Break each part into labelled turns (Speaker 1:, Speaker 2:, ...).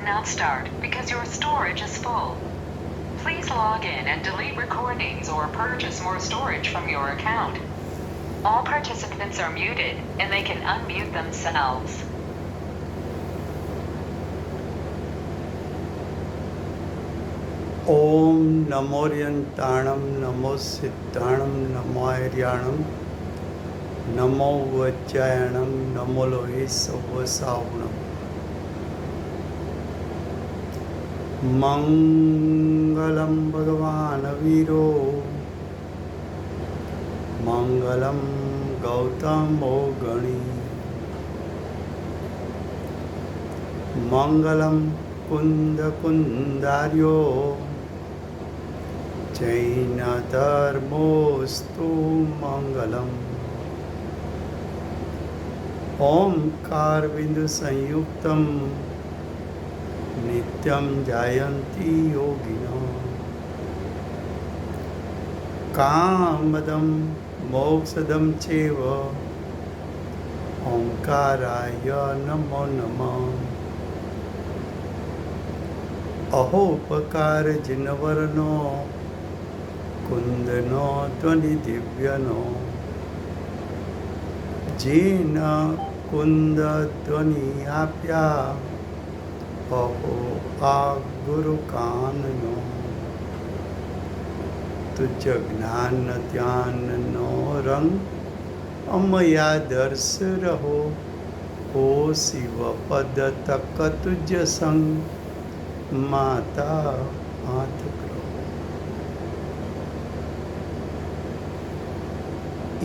Speaker 1: not start because your storage is full. Please log in and delete recordings or purchase more storage from your account. All participants are muted, and they can unmute themselves.
Speaker 2: ओम नमोर्यंताणं नमो सिद्धाणं नमो आर्याणं नमो वज्रायणं नमो लोहे सवसावणं मंगलं भगवान् वीरो मंगलं गौतमो गणी मंगलं कुंदकुंदार्यो जैनधर्मोऽस्तु मंगलम् ओंकारबिन्दुसंयुक्तं नित्यं जायन्ति योगिनो कामदं मोक्षदं चैव ओंकाराय नमो नमः अहोपकार जिनवरनो कुंदनो ध्वनि दिव्यनो जेन कुंद ध्वनि आप्या अहो आ गुरु काननो तुझ ज्ञान ध्यान नो रंग अमया दर्श रहो ओ शिव पद तक तुझ संग माता हाथ करो।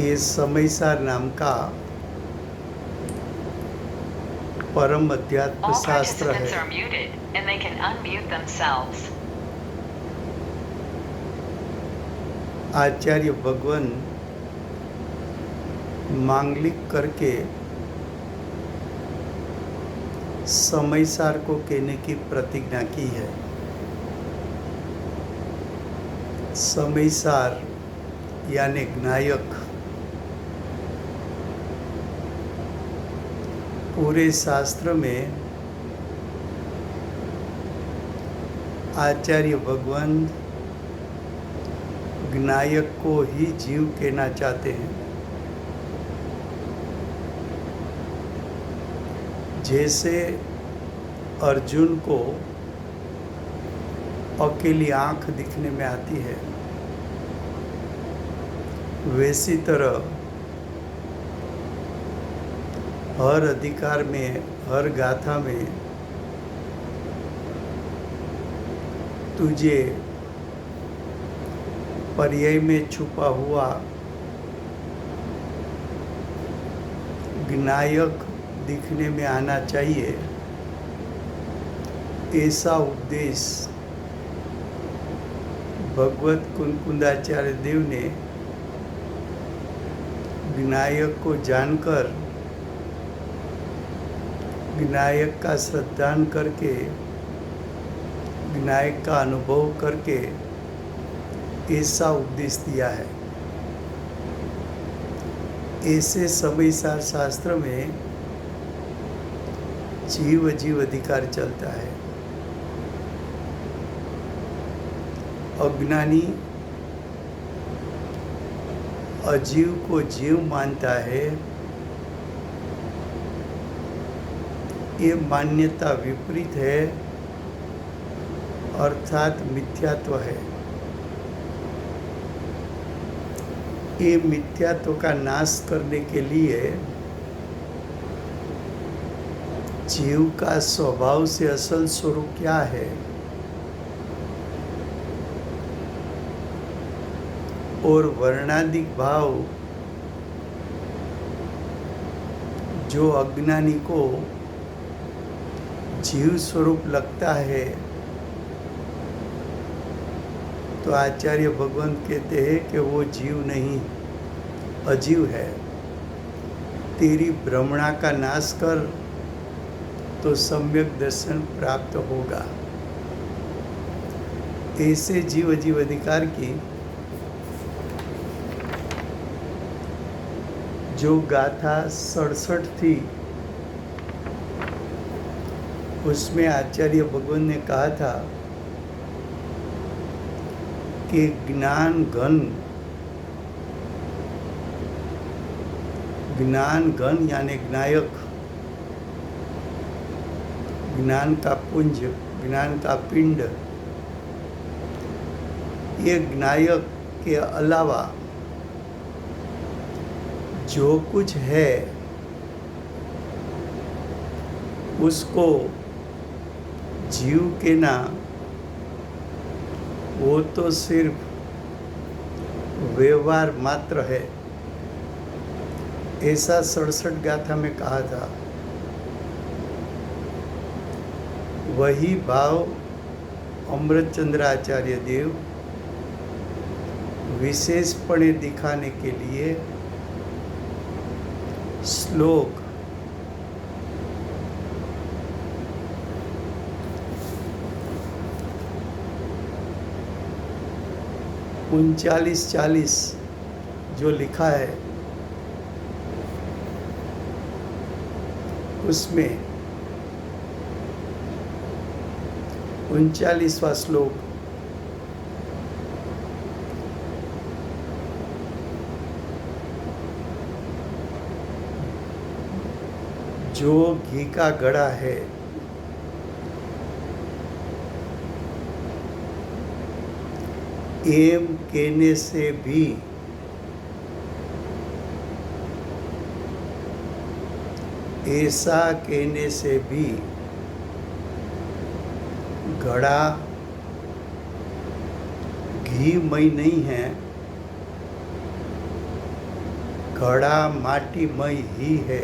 Speaker 2: ये समयसार नाम का परम अध्यात्म
Speaker 1: All
Speaker 2: शास्त्र
Speaker 1: participants
Speaker 2: है।
Speaker 1: are muted, and they can unmute themselves.
Speaker 2: आचार्य भगवान मांगलिक करके समयसार को कहने की प्रतिज्ञा की है। समयसार यानी ज्ञायक पूरे शास्त्र में आचार्य भगवान ज्ञायक को ही जीव कहना चाहते हैं। जैसे अर्जुन को अकेली आंख दिखने में आती है, वैसी तरह हर अधिकार में, हर गाथा में तुझे पर्याय में छुपा हुआ ज्ञायक दिखने में आना चाहिए। ऐसा उपदेश भगवत कुंकुंदाचार्य देव ने विनायक को जानकर, विनायक का श्रद्धान करके, विनायक का अनुभव करके ऐसा उपदेश दिया है। ऐसे समयसार शास्त्र में जीव जीव अधिकार चलता है। अज्ञानी अजीव को जीव मानता है। ये मान्यता विपरीत है, अर्थात मिथ्यात्व है। ये मिथ्यात्व का नाश करने के लिए जीव का स्वभाव से असल स्वरूप क्या है और वर्णादिक भाव जो अज्ञानी को जीव स्वरूप लगता है, तो आचार्य भगवान कहते हैं कि वो जीव नहीं, अजीव है। तेरी भ्रमणा का नाश कर तो सम्यक दर्शन प्राप्त होगा। ऐसे जीव जीव अधिकार की जो गाथा 67 थी उसमें आचार्य भगवान ने कहा था कि ज्ञान घन यानी ज्ञायक, ज्ञान का पुंज, ज्ञान का पिंड, ये ज्ञायक के अलावा जो कुछ है उसको जीव के ना, वो तो सिर्फ व्यवहार मात्र है, ऐसा 67 गाथा में कहा था। वही भाव अमृतचंद्र आचार्य देव विशेषपणे दिखाने के लिए श्लोक 39-40 जो लिखा है उसमें 39वां श्लोक जो घी का घड़ा है एम कहने से भी ऐसा कहने से भी घड़ा घीमय नहीं है, घड़ा माटीमय ही है।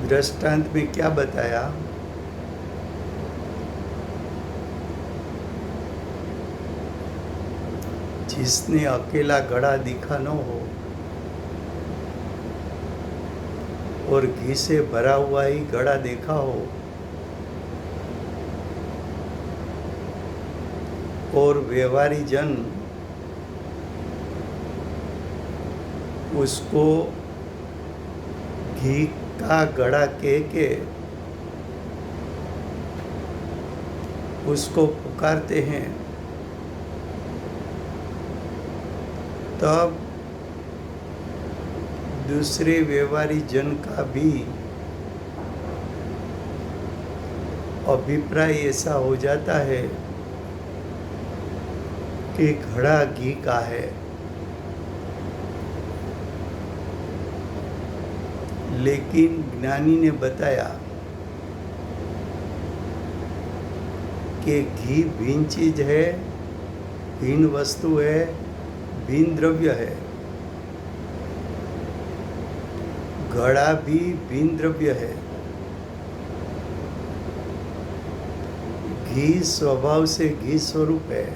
Speaker 2: दृष्टांत में क्या बताया? जिसने अकेला घड़ा दिखा न हो और घी से भरा हुआ ही घड़ा देखा हो और व्यवहारी जन उसको घी का घड़ा कह के उसको पुकारते हैं, तब दूसरे व्यवहारी जन का भी अभिप्राय ऐसा हो जाता है कि घड़ा घी का है। लेकिन ज्ञानी ने बताया कि घी भिन्न चीज है, भिन्न वस्तु है, भिन्न द्रव्य है। घड़ा भी भिन्न द्रव्य है। घी स्वभाव से घी स्वरूप है,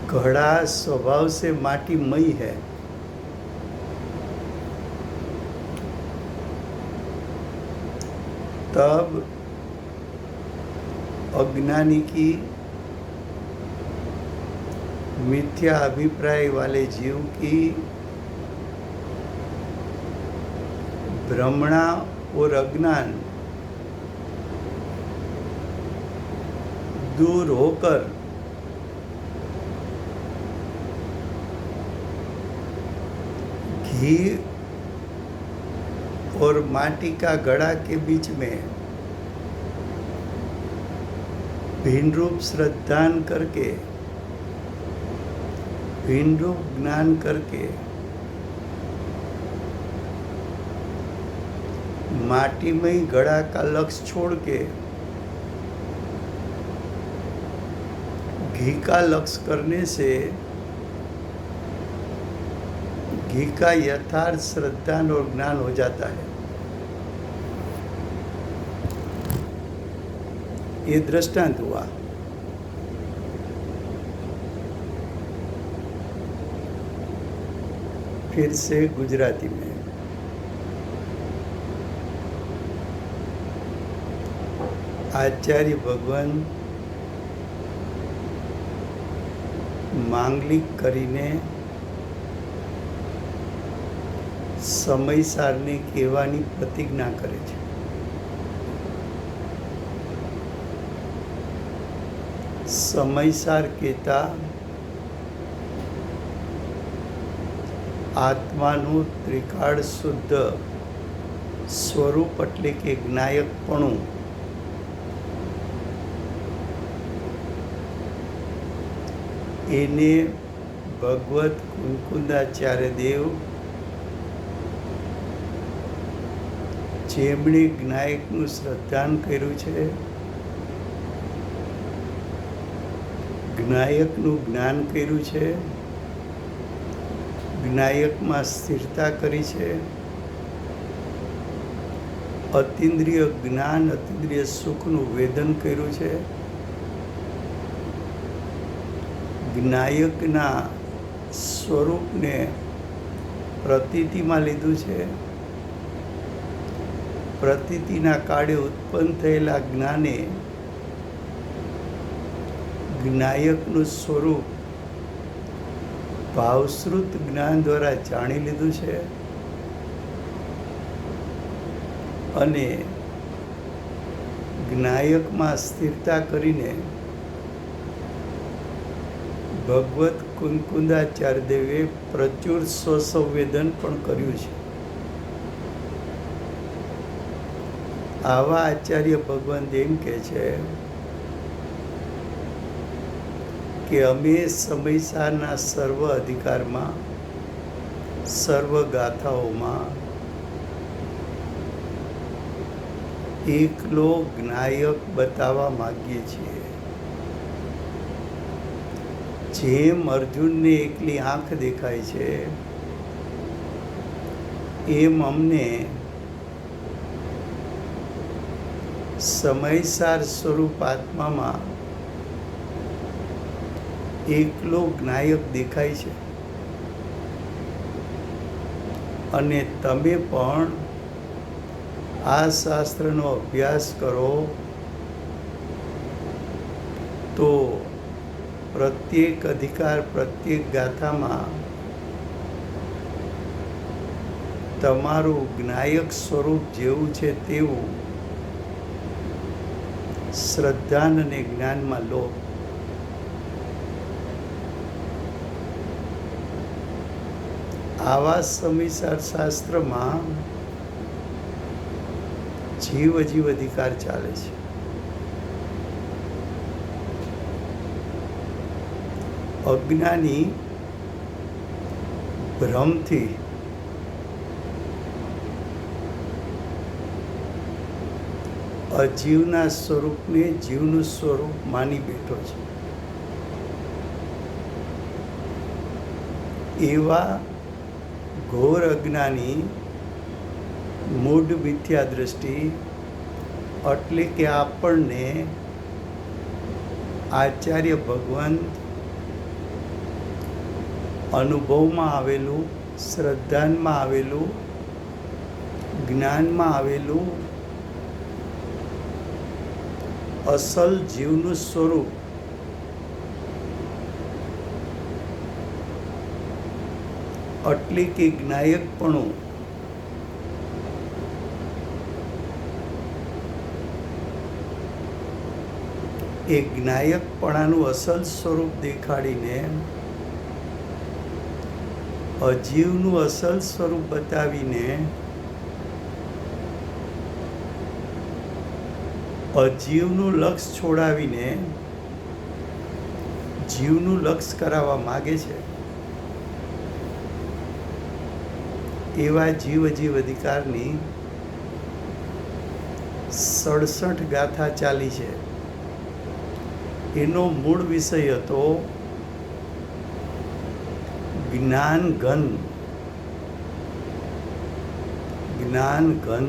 Speaker 2: घड़ा स्वभाव से माटीमय है। तब अज्ञानी की मिथ्या अभिप्राय वाले जीव की भ्रमणा और अज्ञान दूर होकर घी और माटी का घड़ा के बीच में भिन्न रूप श्रद्धान करके, भिन्न रूप ज्ञान करके माटीमय घड़ा का लक्ष्य छोड़ के घी का लक्ष्य करने से घी का यथार्थ श्रद्धान और ज्ञान हो जाता है। ये दृष्टांत हुआ। फिर से गुजराती में आचार्य भगवान માંગલિક કરીને સમયસારને કહેવાની પ્રતિજ્ઞા કરે છે. સમયસાર કહેતા આત્માનું ત્રિકાળ શુદ્ધ સ્વરૂપ એટલે કે જ્ઞાયકપણું એને ભગવત કુંકુંદાચાર્ય દેવ જેમણે જ્ઞાયકનું શ્રદ્ધાન કર્યું છે, જ્ઞાયકનું જ્ઞાન કર્યું છે, જ્ઞાયકમાં સ્થિરતા કરી છે, અતિન્દ્રિય જ્ઞાન અતિન્દ્રિય સુખનું વેદન કર્યું છે, જ્ઞાયકના સ્વરૂપને પ્રતીતિમાં લીધું છે, પ્રતીતિના કાળે ઉત્પન્ન થયેલા જ્ઞાને જ્ઞાયકનું સ્વરૂપ ભાવશ્રુત જ્ઞાન દ્વારા જાણી લીધું છે અને જ્ઞાયકમાં સ્થિરતા કરીને ભગવત કુંકુંદાચાર્ય દેવે પ્રચુર સ્વસંવેદન પણ કર્યું છે. આવા આચાર્ય ભગવાન એમ કહે છે કે અમે સમયસારના સર્વ અધિકારમાં, સર્વ ગાથાઓમાં એકલો જ્ઞાયક બતાવવા માગીએ છીએ. જેમ અર્જુનને એકલી આંખ દેખાય છે, એમ અમને સમયસાર સ્વરૂપ આત્મામાં એકલો જ્ઞાયક દેખાય છે અને તમે પણ આ શાસ્ત્રનો અભ્યાસ કરો તો પ્રત્યેક અધિકાર, પ્રત્યેક ગાથામાં તમારું જ્ઞાયક સ્વરૂપ જેવું છે તેવું શ્રદ્ધાન અને જ્ઞાનમાં લો. આવા સમયસાર શાસ્ત્રમાં જીવ અજીવ અધિકાર ચાલે છે. અજ્ઞાની ભ્રમથી અજીવના સ્વરૂપને જીવનું સ્વરૂપ માની બેઠો છે. એવા ઘોર અજ્ઞાની મૂઢ મિથ્યા દ્રષ્ટિ એટલે કે આપણને આચાર્ય ભગવાન અનુભવમાં આવેલું, શ્રદ્ધાનમાં આવેલું, જ્ઞાનમાં આવેલું અસલ જીવનું સ્વરૂપ એટલે કે જ્ઞાયકપણું એ જ્ઞાયકપણાનું અસલ સ્વરૂપ દેખાડીને અજીવનું અસલ સ્વરૂપ બતાવીને અજીવનું લક્ષ છોડાવીને જીવનું લક્ષ કરાવવા માગે છે. એવા જીવ અજીવ અધિકારની 67 ગાથા ચાલી છે. એનો મૂળ વિષય હતો જ્ઞાન ઘન, જ્ઞાન ઘન,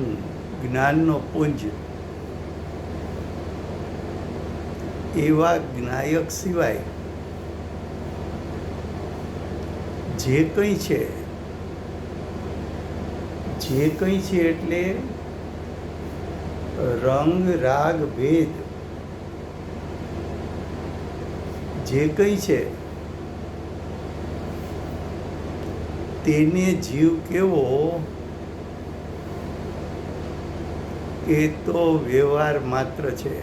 Speaker 2: જ્ઞાનનો પુંજ. એવા જ્ઞાયક સિવાય જે કંઈ છે, જે કંઈ છે એટલે રંગ રાગ ભેદ જે કંઈ છે તેને જીવ કેવો એ તો વ્યવહાર માત્ર છે.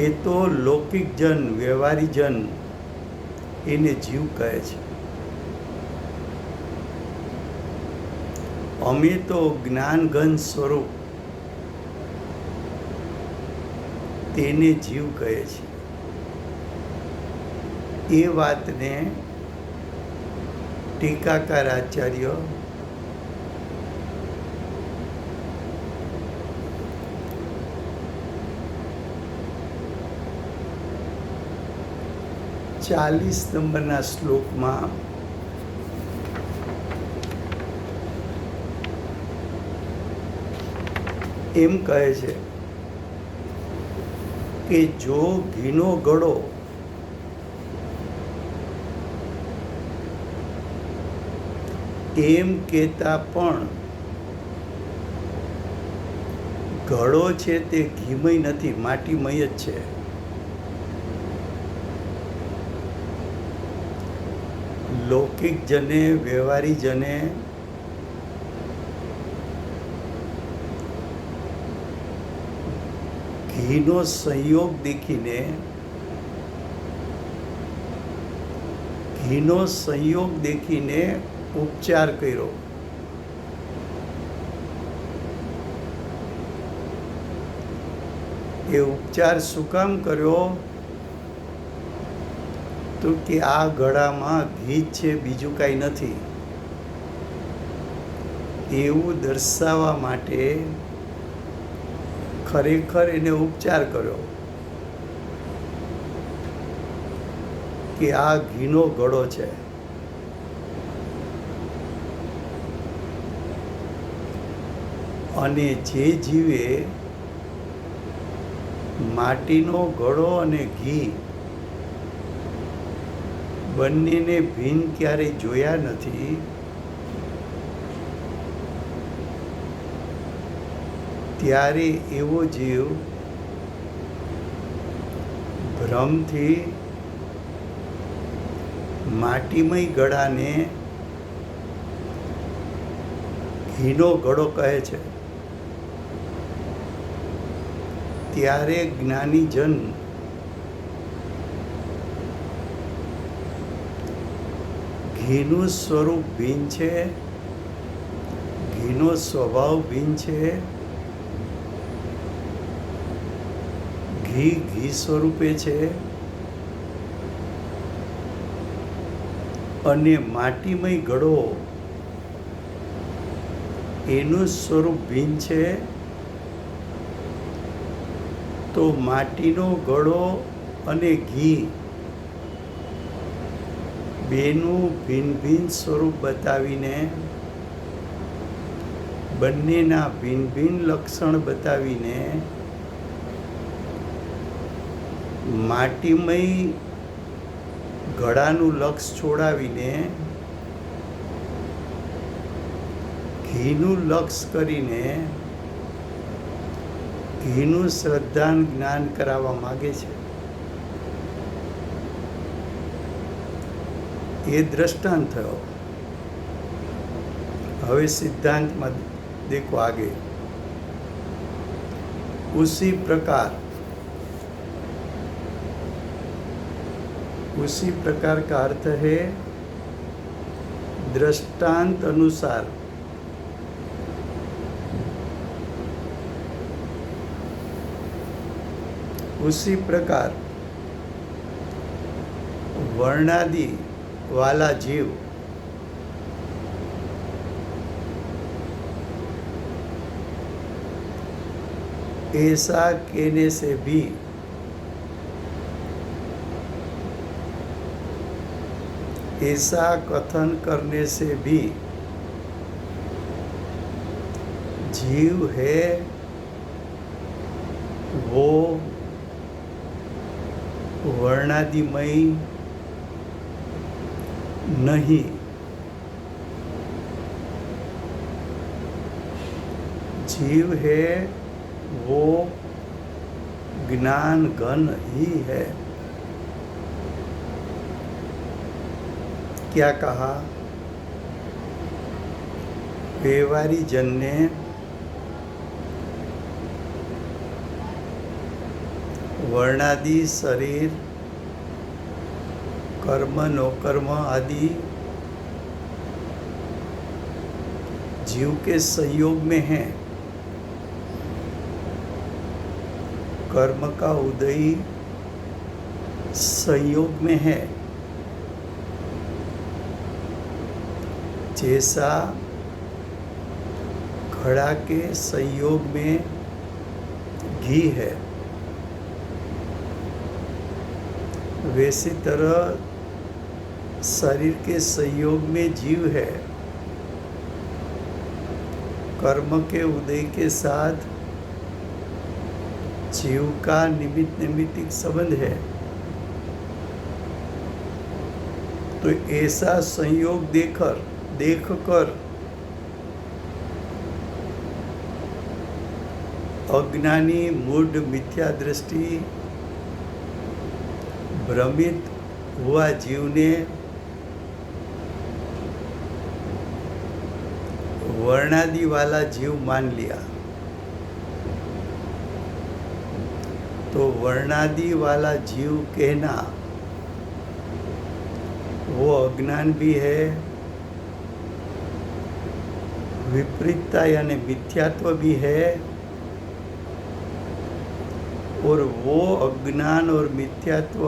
Speaker 2: એ તો લૌકિક જન, વ્યવહારી જન એને જીવ કહે છે. અમે તો જ્ઞાનઘન સ્વરૂપ તેને જીવ કહે છે. એ વાતને ટીકાકાર આચાર્ય ચાલીસ નંબરના શ્લોકમાં એમ કહે છે કે જો ઘીનો ઘડો એમ કહેતા પણ ઘડો છે તે ઘીમય નથી, માટીમય જ છે. લૌકિક જને, વ્યવહારી જને ઘીનો સંયોગ દેખીને ઉપચાર કર્યો. એ ઉપચાર શું કામ કર્યો? તો કે આ ગળામાં ઘી છે, બીજું કાંઈ નથી, એવું દર્શાવવા માટે ખરેખર એને ઉપચાર કર્યો કે આ ઘીનો ઘડો છે. અને જે જીવે માટીનો ઘડો અને ઘી બંનેને ભિન્ન ક્યારેય જોયા નથી, ત્યારે એવો જીવ ભ્રમથી માટીમય ગળાને ઘીનો ઘડો કહે છે. ત્યારે જ્ઞાનીજન ઘીનું સ્વરૂપ ભિન્ન છે, ઘીનો સ્વભાવ ભિન્ન છે, ઘી સ્વરૂપે છે અને માટીમય ઘડો એનું સ્વરૂપ ભિન્ન છે. તો માટીનો ઘડો અને ઘી બેનું ભિન્ન ભિન્ન સ્વરૂપ બતાવીને, બંનેના ભિન્ન ભિન્ન લક્ષણ બતાવીને માટીમય ઘડાનું લક્ષ છોડાવીને ઘીનું લક્ષ કરીને ઘીનું શ્રદ્ધાન જ્ઞાન કરાવવા માગે છે. એ દ્રષ્ટાંત થયો. હવે સિદ્ધાंत देखो आगे. उसी प्रकार का अर्थ है दृष्टांत अनुसार. उसी प्रकार वर्णादि वाला जीव ऐसा कहने से भी ऐसा कथन करने से भी जीव है वो वर्णादिमय नहीं. जीव है वो ज्ञान घन ही है. क्या कहा? व्यवहारी जन ने वर्णादि शरीर, कर्म नौकर्म आदि जीव के संयोग में है। कर्म का उदय संयोग में है। जैसा घड़ा के संयोग में घी है, वैसी तरह शरीर के संयोग में जीव है। कर्म के उदय के साथ जीव का निमित्त नैमित्तिक संबंध है। तो ऐसा संयोग देखकर अज्ञानी मूढ़ मिथ्या दृष्टि भ्रमित हुआ जीव ने वर्णादि वाला जीव मान लिया। तो वर्णादि वाला जीव कहना वो अज्ञान भी है, विपरीतता यानी मिथ्यात्व भी है, और वो अज्ञान और मिथ्यात्व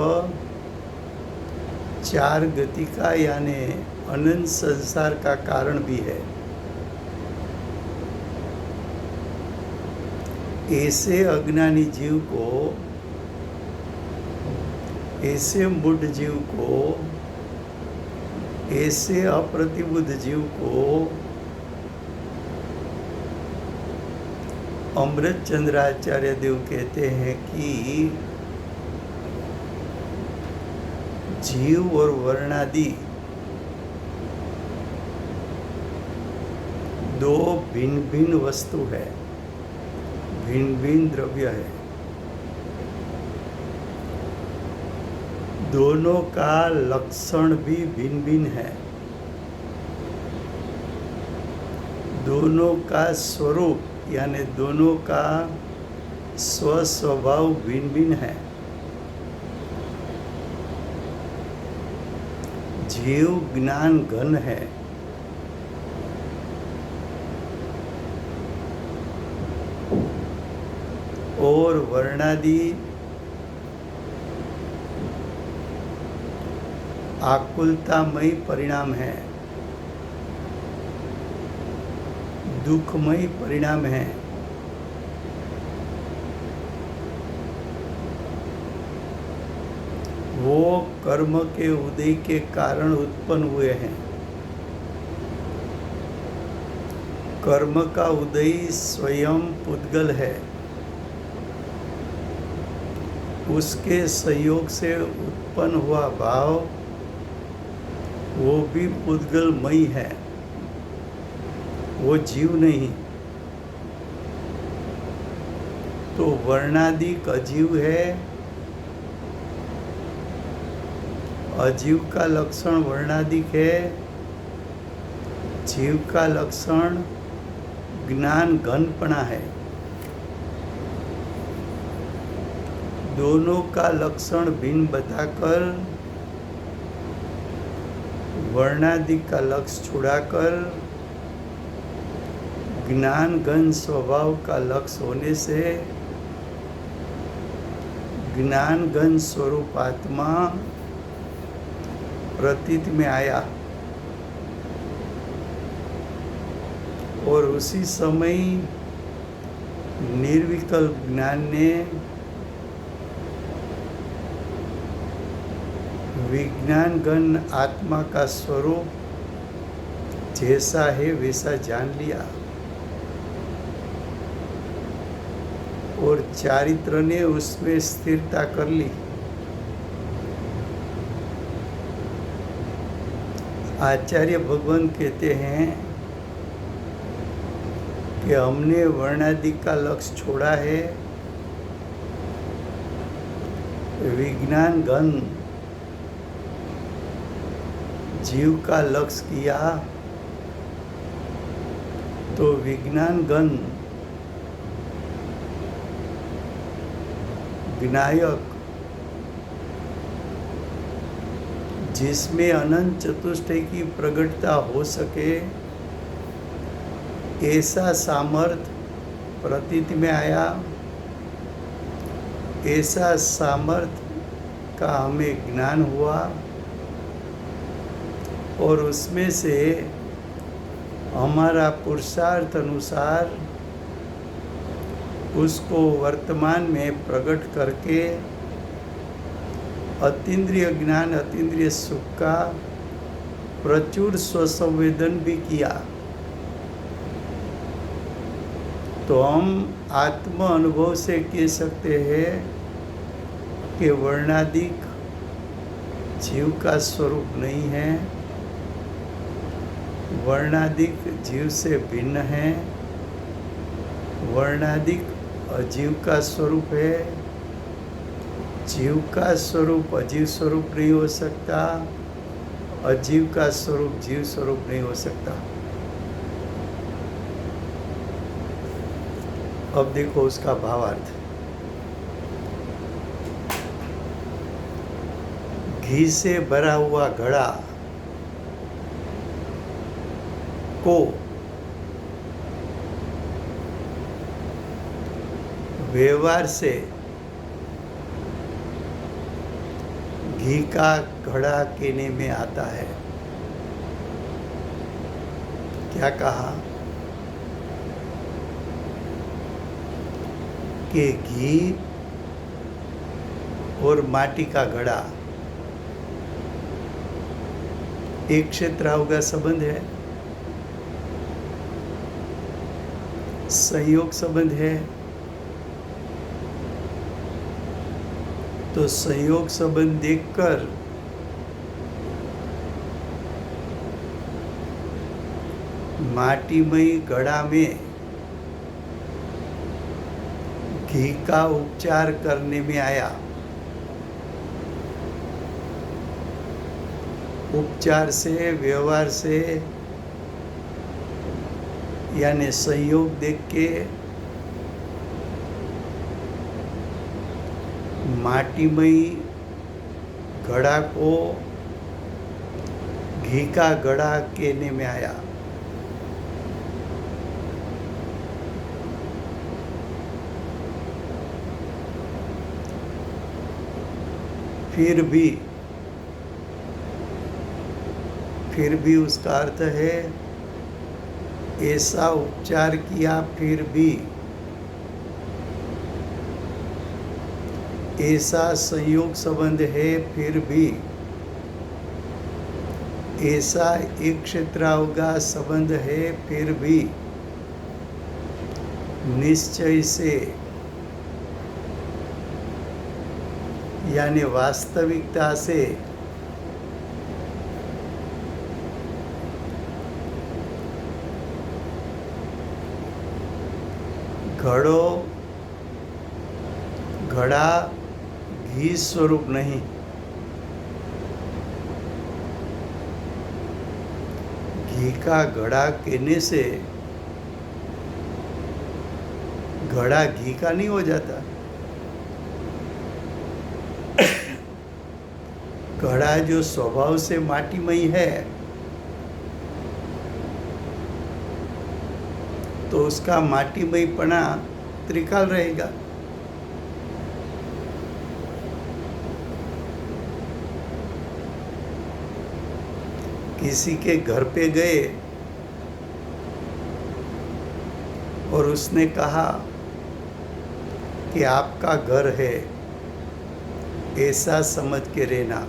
Speaker 2: चार गति का यानी अनंत संसार का कारण भी है। ऐसे अज्ञानी जीव को, ऐसे मूढ़ जीव को, ऐसे अप्रतिबुद्ध जीव को अमृतचंद्राचार्य देव कहते हैं कि जीव और वर्णादि दो भिन्न भिन्न वस्तु है, भिन्न भिन्न द्रव्य है। दोनों का लक्षण भी भिन्न भिन्न है। दोनों का स्वरूप यानी दोनों का स्वभाव भिन्न भिन्न है। जीव ज्ञान घन है, और वर्णादि आकुलतामयी परिणाम है, दुखमयी परिणाम है। वो कर्म के उदय के कारण उत्पन्न हुए हैं। कर्म का उदय स्वयं पुद्गल है, उसके संयोग से उत्पन्न हुआ भाव वो भी पुद्गलमयी है, वो जीव नहीं। तो वर्णादिक अजीव है। अजीव का लक्षण वर्णादिक है, जीव का लक्षण ज्ञान घनपना है। दोनों का लक्षण भिन्न बताकर वर्णादिक का लक्ष्य छुड़ाकर ज्ञान घन स्वभाव का लक्ष्य होने से ज्ञान घन स्वरूप आत्मा प्रतीत में आया, और उसी समय निर्विकल्प ज्ञान ने विज्ञान घन आत्मा का स्वरूप जैसा है वैसा जान लिया, और चारित्र ने उसमें स्थिरता कर ली। आचार्य भगवान कहते हैं कि हमने वर्णादि का लक्ष्य छोड़ा है, विज्ञान घन जीव का लक्ष्य किया तो विज्ञान गण विनायक जिसमें अनंत चतुष्टय की प्रगटता हो सके ऐसा सामर्थ्य प्रतीति में आया। ऐसा सामर्थ्य का हमें ज्ञान हुआ और उसमें से हमारा पुरुषार्थ अनुसार उसको वर्तमान में प्रकट करके अतीन्द्रिय ज्ञान अतीन्द्रिय सुख का प्रचुर स्वसंवेदन भी किया। तो हम आत्म अनुभव से कह सकते हैं कि वर्णादिक जीव का स्वरूप नहीं है, वर्णादिक जीव से भिन्न है, वर्णादिक अजीव का स्वरूप है। जीव का स्वरूप अजीव स्वरूप नहीं हो सकता, अजीव का स्वरूप जीव स्वरूप नहीं हो सकता। अब देखो उसका भावार्थ। घी से भरा हुआ घड़ा को व्यवहार से घी का घड़ा कहने में आता है। क्या कहा कि घी और माटी का घड़ा एक क्षेत्र का संबंध है, संयोग संबंध है। तो संयोग संबंध देखकर माटीमय घड़ा में घी का उपचार करने में आया। उपचार से व्यवहार से यानी संयोग देख के माटीमय घड़ा को घी का घड़ा कहने में आया। फिर भी उसका अर्थ है ऐसा उपचार किया, फिर भी ऐसा संयोग संबंध है, फिर भी ऐसा एक क्षेत्रावगा संबंध है, फिर भी निश्चय से यानी वास्तविकता से घड़ा घी स्वरूप नहीं, घी का घड़ा कहने से घड़ा घी का नहीं हो जाता। घड़ा जो स्वभाव से माटीमय है तो उसका माटीमयपना त्रिकाल रहेगा। किसी के घर पे गए और उसने कहा कि आपका घर है, ऐसा समझ के रहना,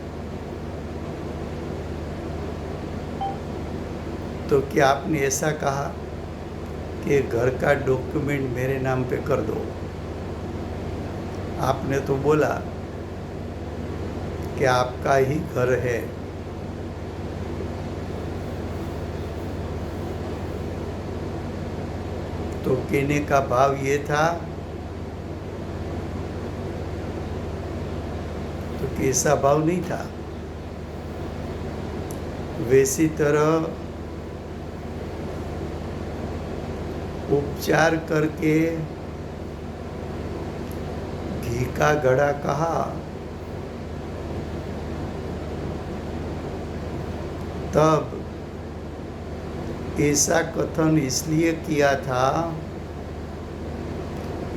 Speaker 2: तो क्या आपने ऐसा कहा कि घर का डॉक्यूमेंट मेरे नाम पे कर दो? आपने तो बोला कि आपका ही घर है। तो कहने का भाव ये था तो कैसा भाव नहीं था। वैसी तरह उपचार करके घी का घड़ा कहा, तब ऐसा कथन इसलिए किया था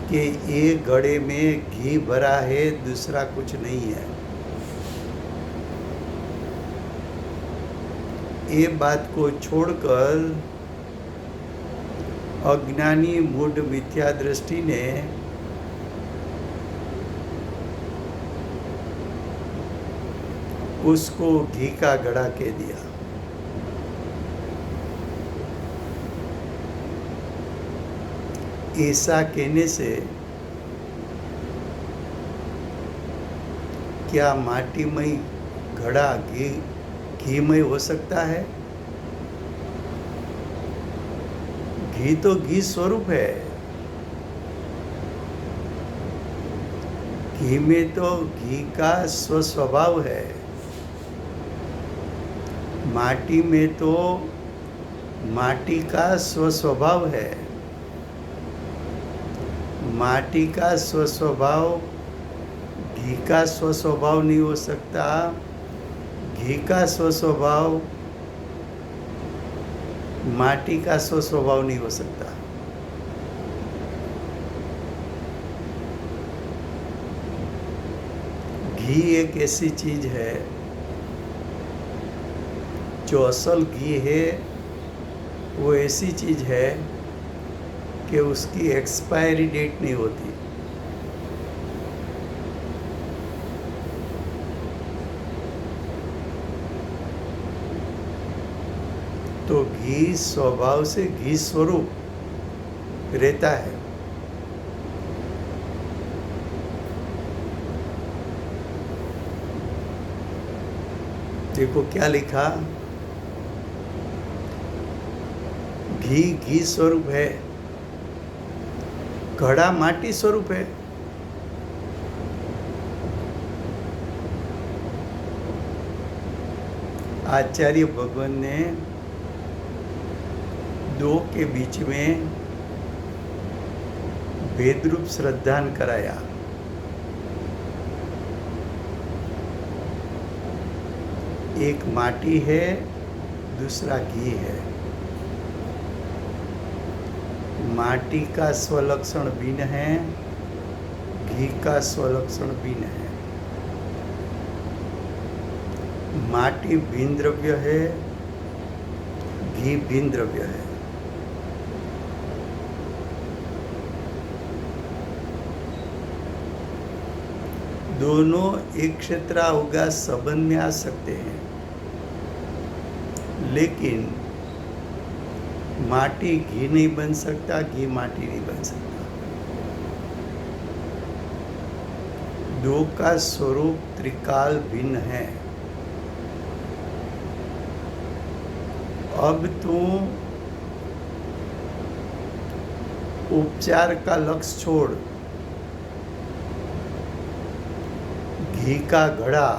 Speaker 2: कि ये घड़े में घी भरा है, दूसरा कुछ नहीं है। ये बात को छोड़कर अज्ञानी मूढ़ मिथ्या दृष्टि ने उसको घी का घड़ा कह दिया। ऐसा कहने से क्या माटीमय घड़ा घीमय हो सकता है? घी तो घी स्वरूप है। घी में तो घी का स्वस्वभाव है। माटी में तो माटी का स्वस्वभाव है। माटी का स्वस्वभाव घी का स्वस्वभाव नहीं हो सकता। घी का स्वस्वभाव माटी का स्वस्वभाव नहीं हो सकता। घी एक ऐसी चीज है जो असल घी है, वो ऐसी चीज है कि उसकी एक्सपायरी डेट नहीं होती। तो घी स्वभाव से घी स्वरूप रहता है। देखो क्या लिखा, घी घी स्वरूप है, घड़ा माटी स्वरूप है। आचार्य भगवान ने दो के बीच में भेदरूप श्रद्धान कराया। एक माटी है, दूसरा घी है। माटी का स्वलक्षण भिन्न है, घी का स्वलक्षण भिन्न है। माटी भिन्न द्रव्य है, घी भिन्न द्रव्य है। दोनों एक क्षेत्रावगाह संबंध में आ सकते हैं, लेकिन माटी घी नहीं बन सकता, घी माटी नहीं बन सकता। दो का स्वरूप त्रिकाल भिन्न है। अब तू उपचार का लक्ष्य छोड़, घी का घड़ा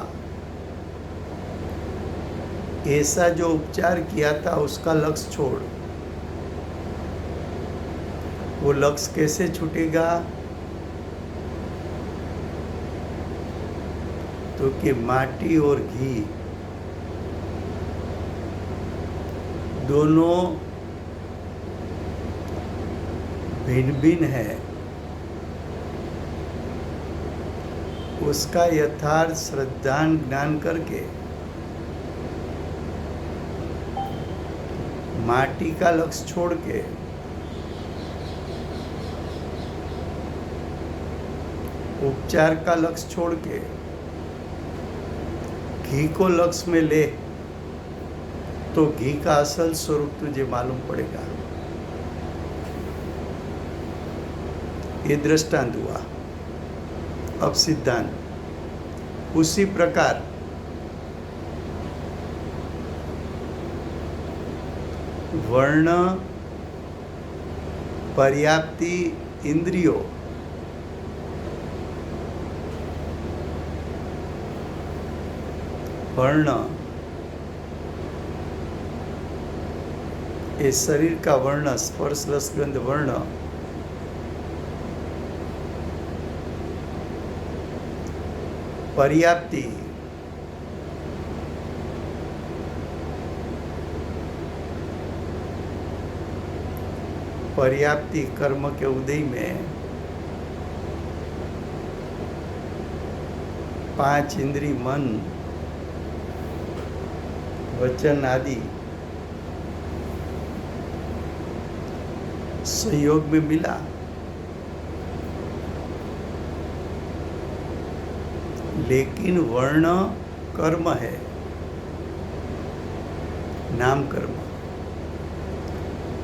Speaker 2: ऐसा जो उपचार किया था उसका लक्ष्य छोड़। वो लक्ष्य कैसे छूटेगा? तो कि माटी और घी दोनों भिन्न भिन्न है। उसका यथार्थ श्रद्धान ज्ञान करके माटी का लक्ष्य छोड़ के उपचार का लक्ष्य छोड़ के घी को लक्ष्य में ले, तो घी का असल स्वरूप तुझे मालूम पड़ेगा। ये दृष्टांत हुआ। अब सिद्धांत उसी प्रकार वर्ण पर्याप्ति इंद्रियों वर्ण ये शरीर का वर्ण स्पर्श रस गंध वर्ण पर्याप्ति पर्याप्ति कर्म के उदय में 5 इंद्रिय मन वचन आदि संयोग में मिला, लेकिन वर्ण कर्म है, नाम कर्म।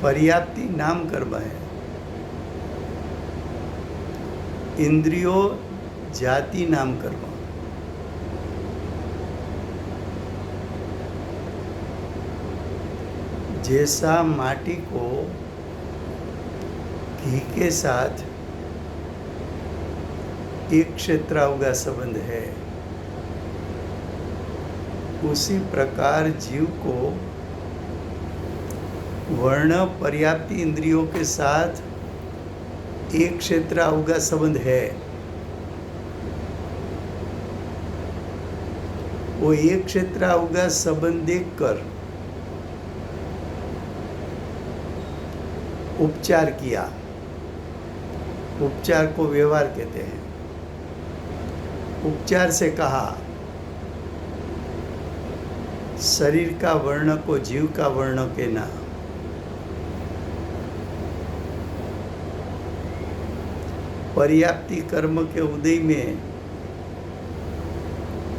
Speaker 2: पर्याप्ति नाम कर्म है। इंद्रियों जाति नाम कर्म। जैसा माटी को घी के साथ एक क्षेत्रावगा संबंध है, उसी प्रकार जीव को वर्ण पर्याप्ति इंद्रियों के साथ एक क्षेत्रावगा संबंध है। वो एक क्षेत्रावगा संबंध देखकर उपचार किया। उपचार को व्यवहार कहते हैं। उपचार से कहा शरीर का वर्ण को जीव का वर्ण के ना। पर्याप्ति कर्म के उदय में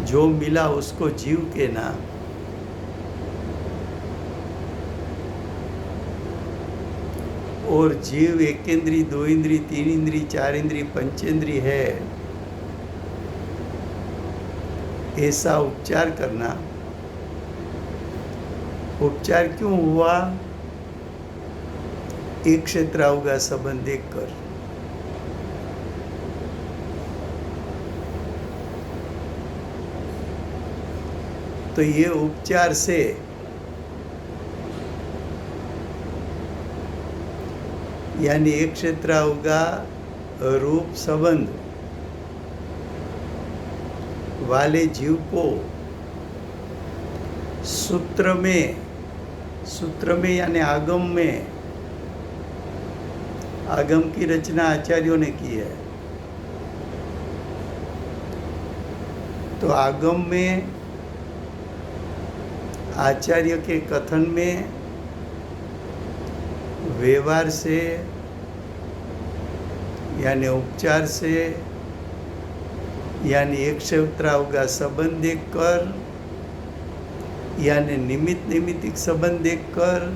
Speaker 2: जो मिला उसको जीव के ना। और जीव 1 इंद्री 2 इंद्री 3 इंद्री 4 इंद्री पंचेंद्री है, ऐसा उपचार करना। उपचार क्यों हुआ? एक क्षेत्रावगा संबंध देखकर। तो ये उपचार से यानी एक क्षेत्रावगा रूप संबंध वाले जीव को सूत्र में यानी आगम में, आगम की रचना आचार्यों ने की है। तो आगम में आचार्य के कथन में व्यवहार से यानी उपचार से यानी एक क्षेत्रावगा संबंध देखकर यानी निमित्तिक संबंध देखकर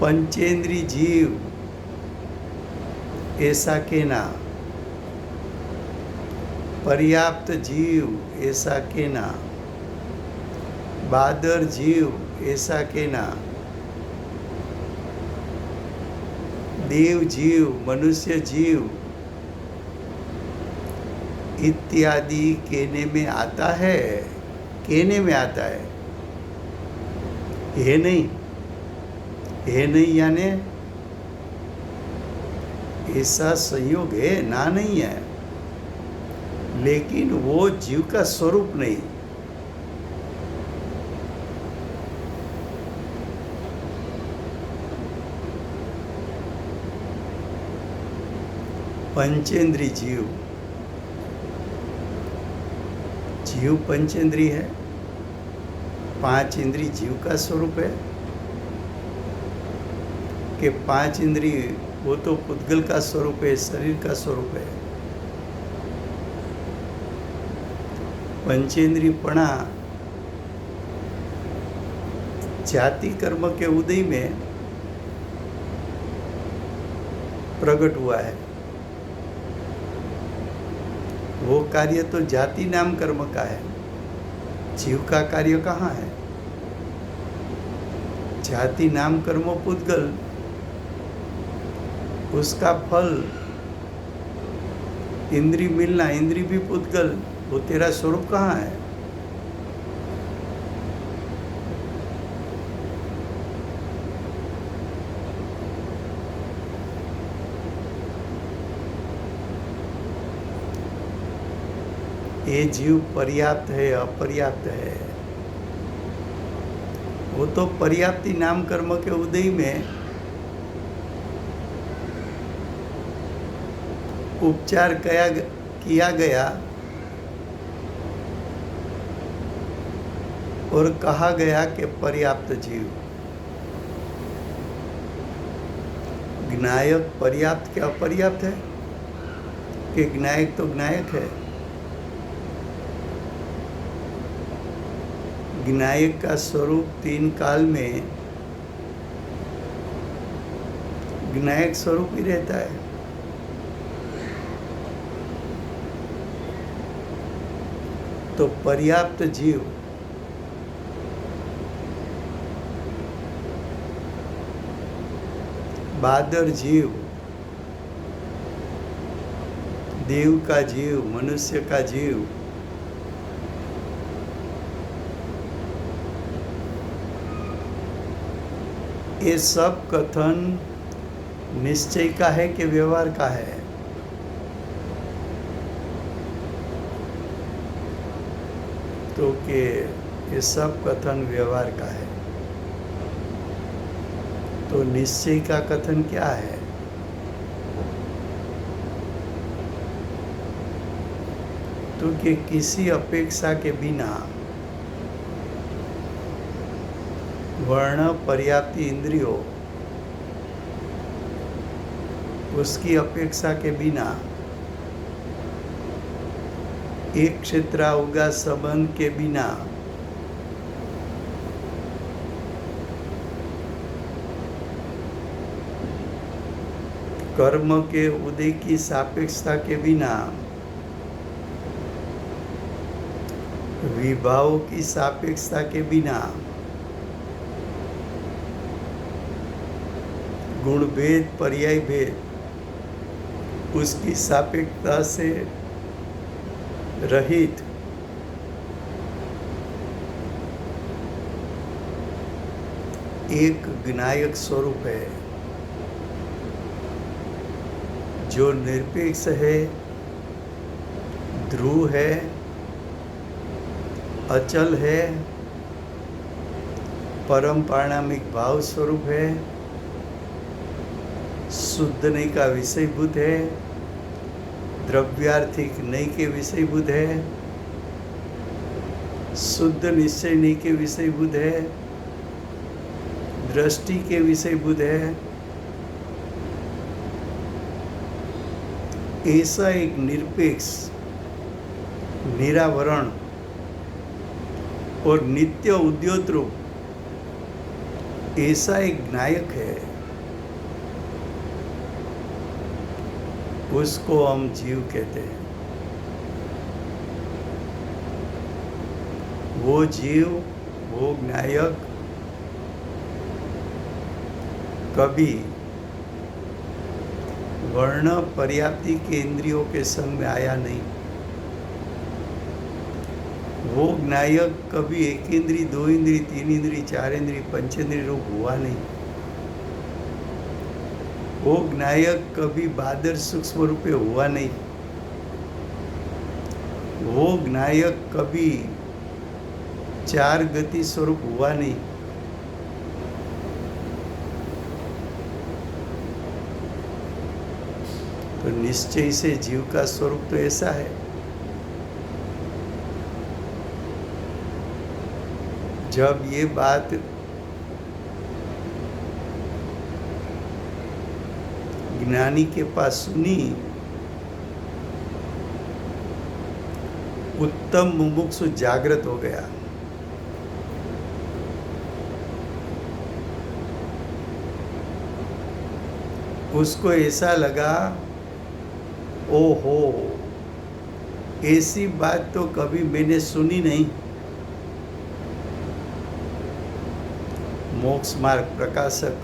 Speaker 2: पंचेंद्री जीव ऐसा कहना, पर्याप्त जीव ऐसा कहना, बादर जीव ऐसा कहना, देव जीव मनुष्य जीव इत्यादि कहने में आता है। कहने में आता है, है नहीं यानी ऐसा संयोग है ना, नहीं है, लेकिन वो जीव का स्वरूप नहीं। पंचेंद्री जीव पंचेंद्री है, 5 इंद्री जीव का स्वरूप है कि 5 इंद्री वो तो पुद्गल का स्वरूप है, शरीर का स्वरूप है। पंचेंद्रीपणा जाति कर्म के उदय में प्रकट हुआ है। वो कार्य तो जाति नाम कर्म का है, जीव का कार्य कहाँ है? जाति नाम कर्म पुद्गल, उसका फल इंद्री मिलना, इंद्री भी पुद्गल, वो तेरा स्वरूप कहाँ है? ये जीव पर्याप्त है अपर्याप्त है, वो तो पर्याप्ति नाम कर्म के उदय में उपचार किया गया और कहा गया कि पर्याप्त जीव। ज्ञायक पर्याप्त क्या अपर्याप्त है कि ज्ञायक तो ज्ञायक है। ज्ञायक का स्वरूप तीन काल में ज्ञायक स्वरूप ही रहता है। तो पर्याप्त जीव बादर जीव, देव का जीव, मनुष्य का जीव, ये सब कथन निश्चय का है कि व्यवहार का है? तो कि ये सब कथन व्यवहार का है। तो निश्चय का कथन क्या है? तो कि किसी अपेक्षा के बिना वर्ण पर्याप्ति इंद्रियों, उसकी अपेक्षा के बिना एक क्षेत्रावगा संबंध के बिना कर्म के उदय की सापेक्षता के बिना विभाव की सापेक्षता के बिना गुण भेद पर्याय भेद उसकी सापेक्षता से रहित एक ज्ञायक स्वरूप है जो निरपेक्ष है, ध्रुव है, अचल है, परम पारणामिक भाव स्वरूप है, शुद्ध नहीं का विषयभूत है, द्रव्यार्थिक नहीं के विषयभूत है, शुद्ध निश्चय नहीं के विषयभूत है, दृष्टि के विषयभूत है। ऐसा एक निरपेक्ष, निरावरण और नित्य उद्योत रूप ऐसा एक ज्ञायक है, उसको हम जीव कहते हैं। वो जीव, वो ज्ञायक कभी वर्ण पर्याप्ति के इंद्रियों के संग में आया नहीं। वो ज्ञायक कभी एक इंद्री, दो इंद्री, तीन इंद्री, चार इंद्री, पंचेंद्री रूप हुआ नहीं। वो ज्ञायक कभी बादर सूक्ष्म रूपे हुआ नहीं। वो ज्ञायक कभी चार गति स्वरूप हुआ नहीं। तो निश्चय से जीव का स्वरूप तो ऐसा है। जब ये बात ज्ञानी के पास सुनी, उत्तम मुमुक्षु जागृत हो गया। उसको ऐसा लगा, ओहो, ऐसी बात तो कभी मैंने सुनी नहीं। मोक्ष मार्ग प्रकाशक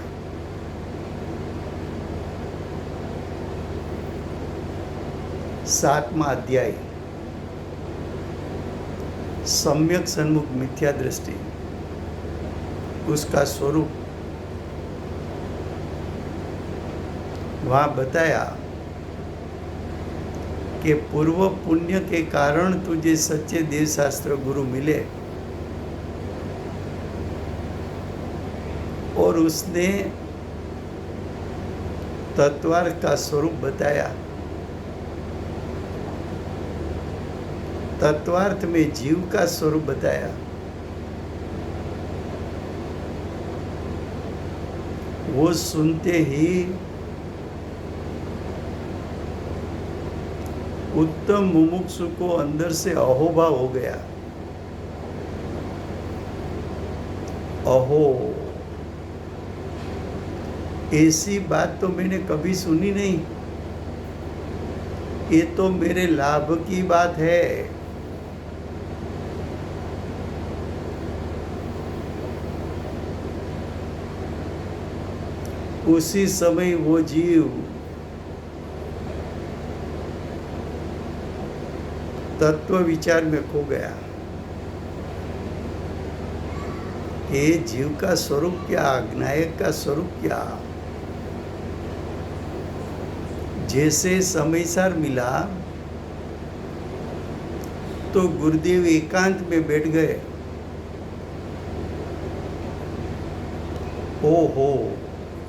Speaker 2: सातवां अध्याय, सम्यक सन्मुख मिथ्या दृष्टि, उसका स्वरूप वहाँ बताया कि पूर्व पुण्य के कारण तुझे सच्चे देव शास्त्र गुरु मिले और उसने तत्वार्थ का स्वरूप बताया। तत्वार्थ में जीव का स्वरूप बताया। वो सुनते ही उत्तम मुमुक्षु को अंदर से अहोभाव हो गया। अहो, ऐसी बात तो मैंने कभी सुनी नहीं। ये तो मेरे लाभ की बात है। उसी समय वो जीव तत्व विचार में खो गया। ये जीव का स्वरूप क्या, ज्ञायक का स्वरूप क्या। जैसे समयसार मिला तो गुरुदेव एकांत में बैठ गए। ओहो,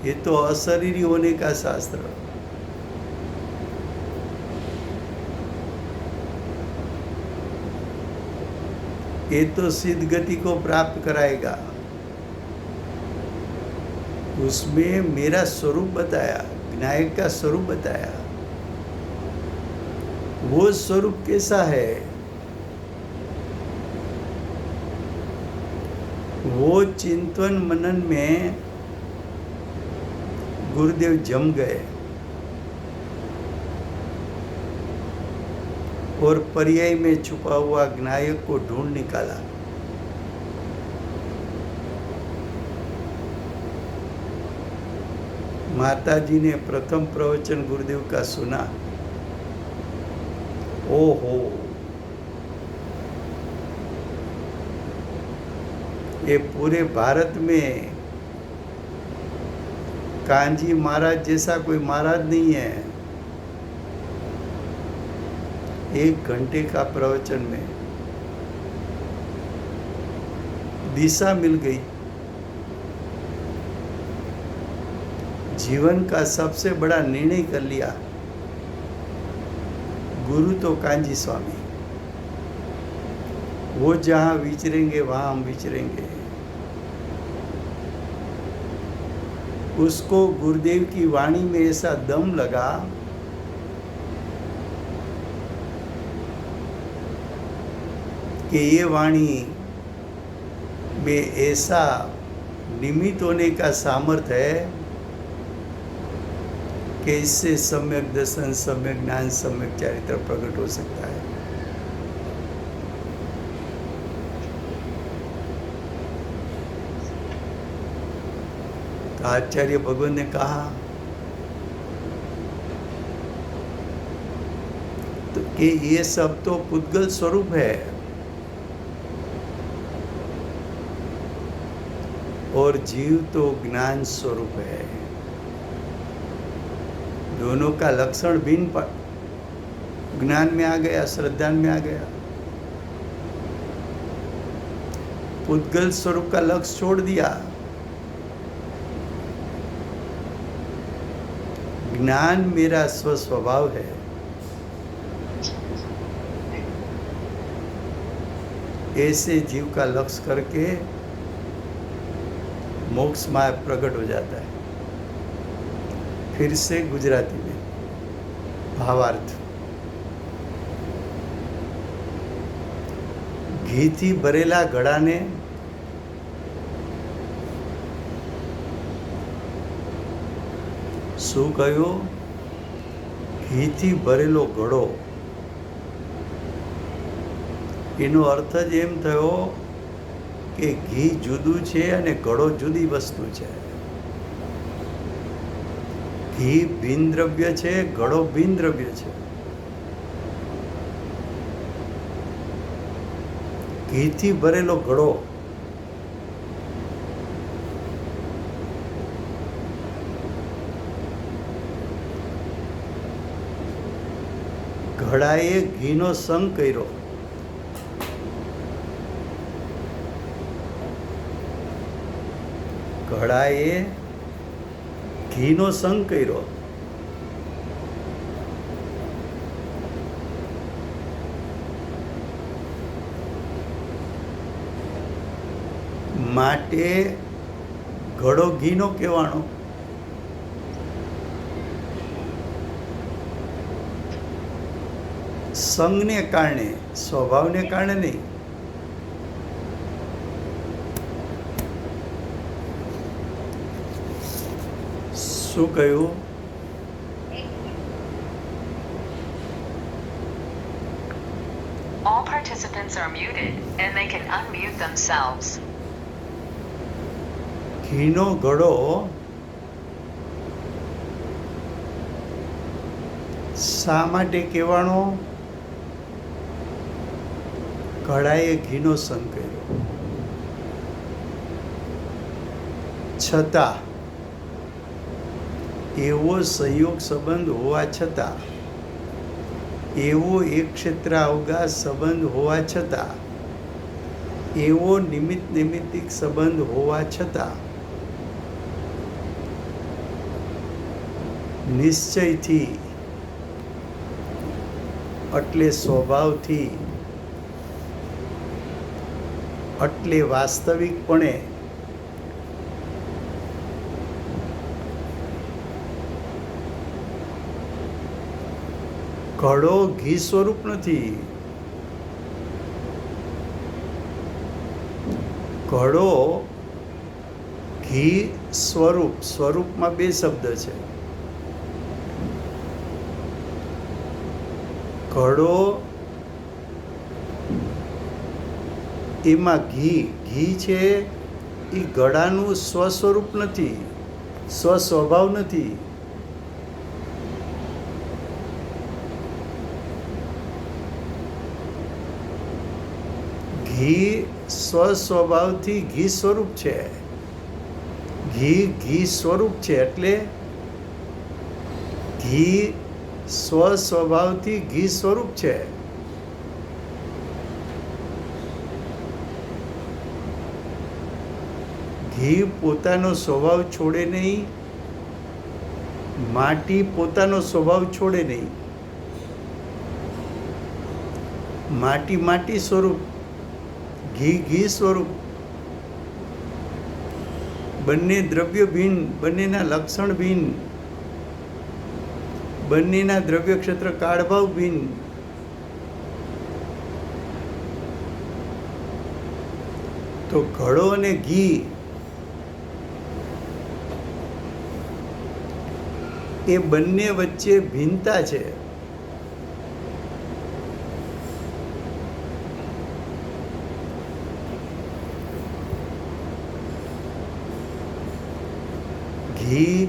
Speaker 2: ये तो अशरीरी होने का शास्त्र। ये तो सिद्ध गति को प्राप्त कराएगा। उसमें मेरा स्वरूप बताया, विनायक का स्वरूप बताया। वो स्वरूप कैसा है? वो चिंतन मनन में गुरुदेव जम गए और पर्याय में छुपा हुआ ज्ञायक को ढूंढ निकाला। माताजी ने प्रथम प्रवचन गुरुदेव का सुना। ओहो, ये पूरे भारत में कांजी महाराज जैसा कोई महाराज नहीं है। 1 घंटे का प्रवचन में दिशा मिल गई। जीवन का सबसे बड़ा निर्णय कर लिया। गुरु तो कांजी स्वामी, वो जहां विचरेंगे वहां हम विचरेंगे। उसको गुरुदेव की वाणी में ऐसा दम लगा कि ये वाणी में ऐसा निमित्त होने का सामर्थ्य है कि इससे सम्यक दर्शन, सम्यक ज्ञान, सम्यक चरित्र प्रकट हो सकता है। तो आचार्य भगवान ने कहा तो कि ये सब तो पुद्गल स्वरूप है और जीव तो ज्ञान स्वरूप है। दोनों का लक्षण भिन्न, ज्ञान में आ गया, श्रद्धा में आ गया। पुद्गल स्वरूप का लक्ष्य छोड़ दिया। ज्ञान मेरा स्वस्वभाव है। ऐसे जीव का लक्ष्य करके मोक्ष मार्ग प्रकट हो जाता है। फिर से गुजराती में भावार्थ। ઘીથી ભરેલા ઘડાને શું કહ્યું? ઘીથી ભરેલો ઘડો। એનો અર્થ જ એમ થયો કે ઘી જુદું છે અને ઘડો જુદી વસ્તુ છે। ઘી ભિન્ન દ્રવ્ય છે, ઘડો ભિન્ન દ્રવ્ય છે। ઘીથી ભરેલો ઘડો ઘડાએ ઘીનો સંગ કર્યો. ઘડાએ ઘીનો સંગ કર્યો. માટે ઘડો ઘીનો કહેવાનો. સંગને કારણે, સ્વભાવને કારણે નહીં. શું કહ્યું?
Speaker 1: All participants are muted and they can unmute themselves.
Speaker 2: ઘીનો ઘડો શા માટે કહેવાનો? ઘડાએ ઘીનો સંગ કર્યો. છતાં એવો સંયોગ સંબંધ હોવા છતાં, એવો એક ક્ષેત્ર અવકાશ સંબંધ હોવા છતાં, એવો નિમિત્ત નૈમિત્તિક સંબંધ હોવા છતાં નિશ્ચયથી એટલે સ્વભાવથી એટલે વાસ્તવિકપણે ઘડો ઘી સ્વરૂપ નથી. ઘડો ઘી સ્વરૂપ, સ્વરૂપમાં બે શબ્દ છે. ઘડો એમાં ઘી છે એ ઘડાનું સ્વસ્વરૂપ નથી, સ્વસ્વભાવ નથી. ઘી સ્વસ્વભાવથી ઘી સ્વરૂપ છે. ઘી સ્વરૂપ છે એટલે ઘી સ્વસ્વભાવથી ઘી સ્વરૂપ છે. ઘી પોતાનો સ્વભાવ છોડે નહીં, માટી પોતાનો સ્વભાવ છોડે નહીં. માટી સ્વરૂપ, ઘી સ્વરૂપ. બંને દ્રવ્ય ભિન્ન, બંનેના લક્ષણ ભિન્ન, બંનેના દ્રવ્ય ક્ષેત્ર કાળભાવ ભિન્ન. તો ઘડો અને ઘી એ બંને વચ્ચે ભિન્નતા છે. ઘી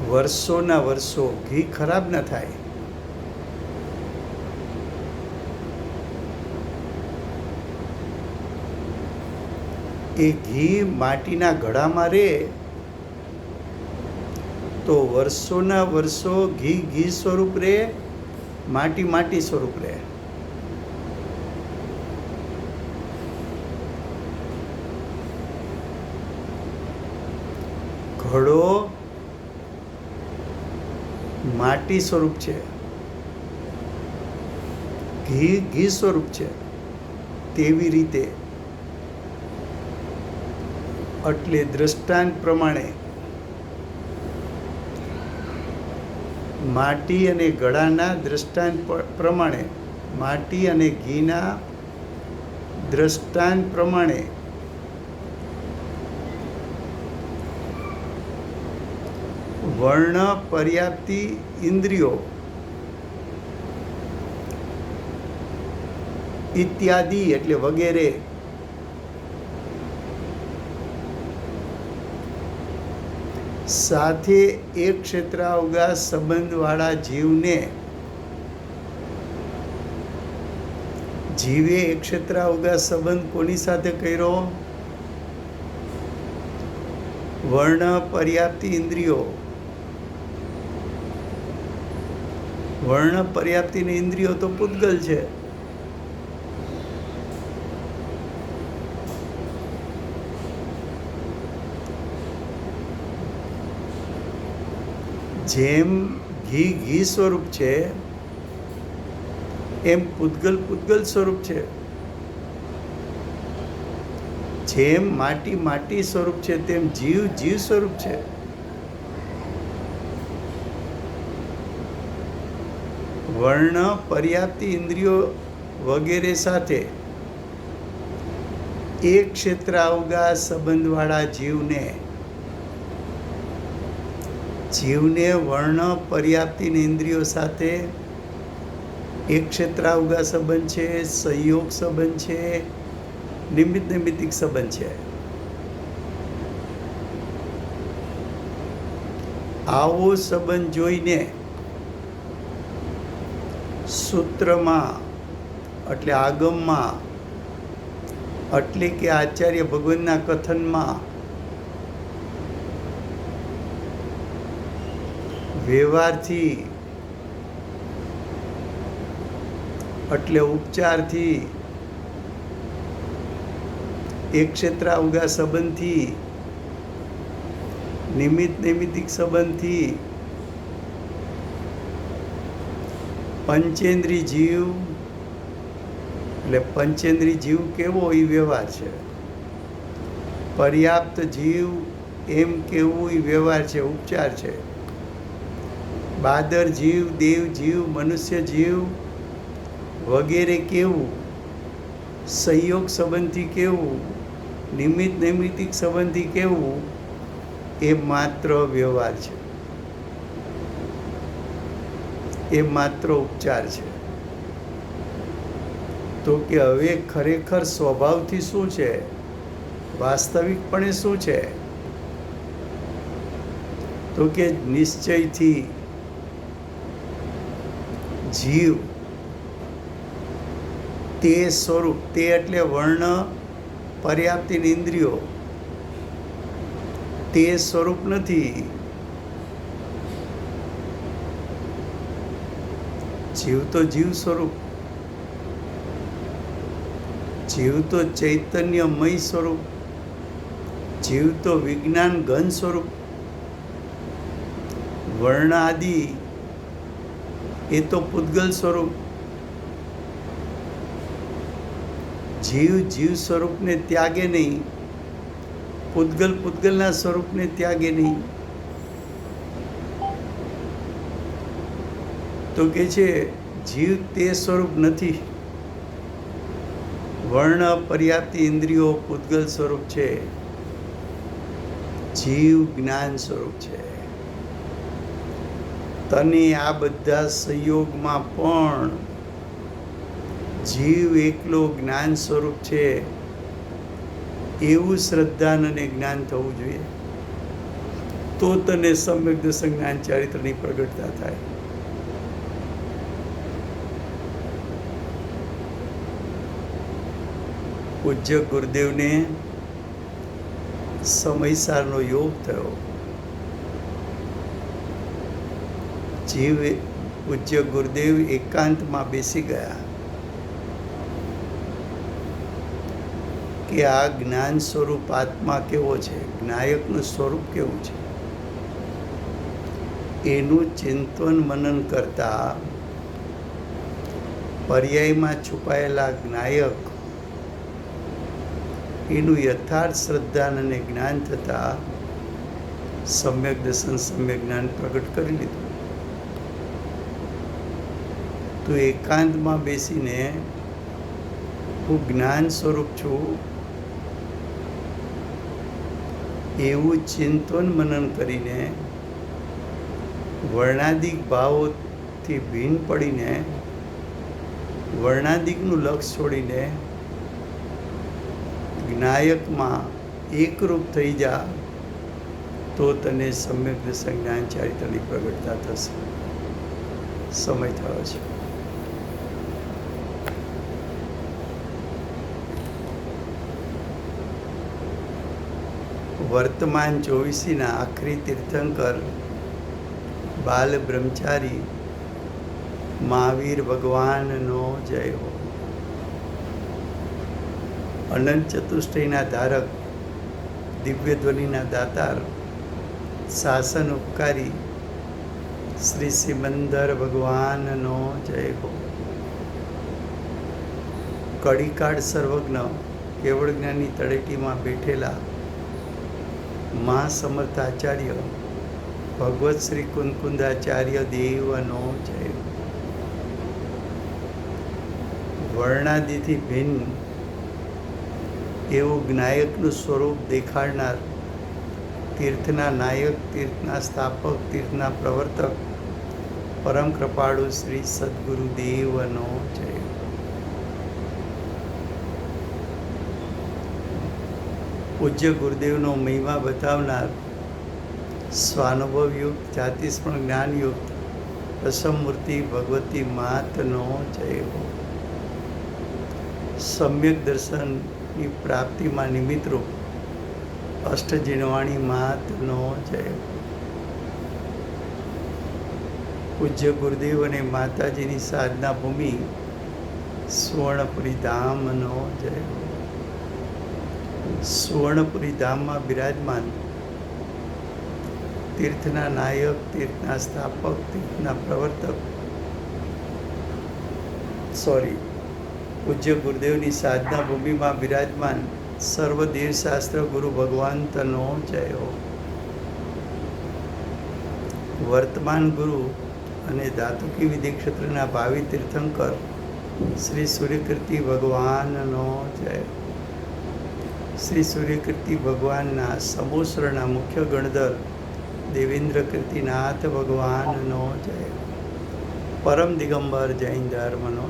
Speaker 2: વર્ષોના વર્ષો ઘી ખરાબ ન થાય. એ ઘી માટીના ઘડામાં રહે તો વર્ષોના વર્ષો ઘી સ્વરૂપ રહે, માટી સ્વરૂપ રહે. ઘડો માટી સ્વરૂપ છે, ઘી સ્વરૂપ છે. તેવી રીતે એટલે દ્રષ્ટાંત પ્રમાણે માટી અને ઘડાના દ્રષ્ટાંત પ્રમાણે, માટી અને ઘીના દ્રષ્ટાંત પ્રમાણે વર્ણ પર્યાપ્તિ ઇન્દ્રિયો ઇત્યાદિ એટલે વગેરે સાથે એક ક્ષેત્રાવકાશ સંબંધવાળા જીવે એક ક્ષેત્રાવકાશ સંબંધ કોની સાથે કર્યો? વર્ણ પર્યાપ્તિ ઇન્દ્રિયો, વર્ણ પર્યાપ્તિ ને ઇન્દ્રિયો તો પૂતગલ છે. જેમ ઘી ઘી સ્વરૂપ છે એમ પૂતગલ પૂતગલ સ્વરૂપ છે. જેમ માટી માટી સ્વરૂપ છે તેમ જીવ જીવ સ્વરૂપ છે. વર્ણ પર્યાપ્તિ ઇન્દ્રિયો વગેરે સાથે એક ક્ષેત્ર અવગા સંબંધવાળા જીવને વર્ણ પર્યાપ્તિ ઇન્દ્રિયો સાથે એક ક્ષેત્ર અવગા સંબંધ છે, સંયોગ સંબંધ છે, નિમિત્ત નૈમિત્તિક સંબંધ છે. આવો સંબંધ જોઈને સૂત્રમાં એટલે આગમમાં એટલે કે આચાર્ય ભગવાનના કથનમાં વ્યવહારથી એટલે ઉપચારથી એક ક્ષેત્ર અવગા સંબંધથી નિમિત્ત નૈમિત્તિક સંબંધથી પંચેન્દ્રી જીવ એટલે પંચેન્દ્રી જીવ કેવો એ વ્યવહાર છે. પર્યાપ્ત જીવ એમ કેવું એ વ્યવહાર છે, ઉપચાર છે. બાદર જીવ, દેવ જીવ, મનુષ્ય જીવ વગેરે કેવું, સંયોગ સંબંધથી કેવું, નિમિત્ત નૈમિત્તિક સંબંધથી કેવું, એ માત્ર વ્યવહાર છે, એ માત્ર ઉપચાર છે. તો કે હવે ખરેખર સ્વભાવથી શું છે, વાસ્તવિકપણે શું છે? તો કે નિશ્ચયથી જીવ તે સ્વરૂપ, તે એટલે વર્ણ પર્યાપ્તિ ઇન્દ્રિયો, તે સ્વરૂપ નથી. જીવ તો જીવ સ્વરૂપ, જીવ તો ચૈતન્યમય સ્વરૂપ, જીવ તો વિજ્ઞાન ઘન સ્વરૂપ. વર્ણ આદિ એ તો પૂતગલ સ્વરૂપ. જીવ જીવ સ્વરૂપને ત્યાગે નહીં, પૂતગલ પૂતગલના સ્વરૂપને ત્યાગે નહીં. તો કે છે જીવ તે સ્વરૂપ નથી. વર્ણ પર્યાપ્તિ ઇન્દ્રિયો પૂતગલ સ્વરૂપ છે, જીવ જ્ઞાન સ્વરૂપ છે. તને આ બધા સંયોગમાં પણ જીવ એકલો જ્ઞાન સ્વરૂપ છે એવું શ્રદ્ધાન અને જ્ઞાન થવું જોઈએ. તો તને સમ્યક દર્શન જ્ઞાન ચારિત્રની પ્રગટતા થાય. પૂજ્ય ગુરુદેવને સમયસારનો યોગ થયો. જીવ પૂજ્ય ગુરુદેવ એકાંતમાં બેસી ગયા કે આ જ્ઞાન સ્વરૂપ આત્મા કેવો છે, જ્ઞાયકનું સ્વરૂપ કેવું છે, એનું ચિંતન મનન કરતા પર્યાયમાં છુપાયેલા જ્ઞાયક એનું યથાર્થ શ્રદ્ધા અને જ્ઞાન થતાં સમ્યક દર્શન સમ્યક જ્ઞાન પ્રગટ કરી લીધું. તો એકાંતમાં બેસીને હું જ્ઞાન સ્વરૂપ છું એવું ચિંતન મનન કરીને વર્ણાદિક ભાવોથી ભિન્ન પડીને વર્ણાદિકનું લક્ષ છોડીને જ્ઞાયકમાં એકરૂપ થઈ જા તો તને સમ્યક દર્શન જ્ઞાન ચારિત્રની પ્રગટતા થશે. સમય થયો છે. વર્તમાન ચોવીસીના આખરી તીર્થંકર બાલ બ્રહ્મચારી મહાવીર ભગવાનનો જય હો. અનંત ચતુષ્ટયના ધારક, દિવ્ય ધ્વનિના દાતાર, શાસન ઉપકારી શ્રી સિમંદર ભગવાનનો જય હો. કડીકાળ સર્વજ્ઞ કેવળ જ્ઞાની તળેટીમાં બેઠેલા મહાસમર્થાચાર્ય ભગવત શ્રી કુંકુંદાચાર્ય દેવનો જય હો. વર્ણાદિથી ભિન્ન એવું જ્ઞાયકનું સ્વરૂપ દેખાડનાર, તીર્થના નાયક, તીર્થના સ્થાપક, તીર્થના પ્રવર્તક, પરમ કૃપાળુ શ્રી સદગુરુદેવનો જય. પૂજ્ય ગુરુદેવનો મહિમા બતાવનાર, સ્વાનુભવયુક્ત, જાતિસ્મરણ જ્ઞાનયુક્ત રસમૂર્તિ ભગવતી માતનો જય હો. સમ્યક દર્શનની પ્રાપ્તિમાં નિમિત્તરૂપ અષ્ટજીનવાણી માતનો જય હો. પૂજ્ય ગુરુદેવ અને માતાજીની સાધના ભૂમિ સુવર્ણપુરી ધામનો જય હો. સુવર્ણપુરી ધામમાં બિરાજમાન તીર્થના નાયક, તીર્થના સ્થાપક, તીર્થના પ્રવર્તક, પૂજ્ય ગુરુદેવની સાધના ભૂમિમાં બિરાજમાન સર્વ દેવશાસ્ત્ર ગુરુ ભગવંતનો જય હો. વર્તમાન ગુરુ અને ધાતુકી વિધિ ક્ષેત્રના ભાવિ તીર્થંકર શ્રી સૂર્યકીર્તિ ભગવાનનો જય. શ્રી સૂર્યકીર્તિ ભગવાનના સમોસરના મુખ્ય ગણધર દેવેન્દ્ર કીર્તિનાથ ભગવાનનો જય. પરમ દિગંબર જૈન ધર્મનો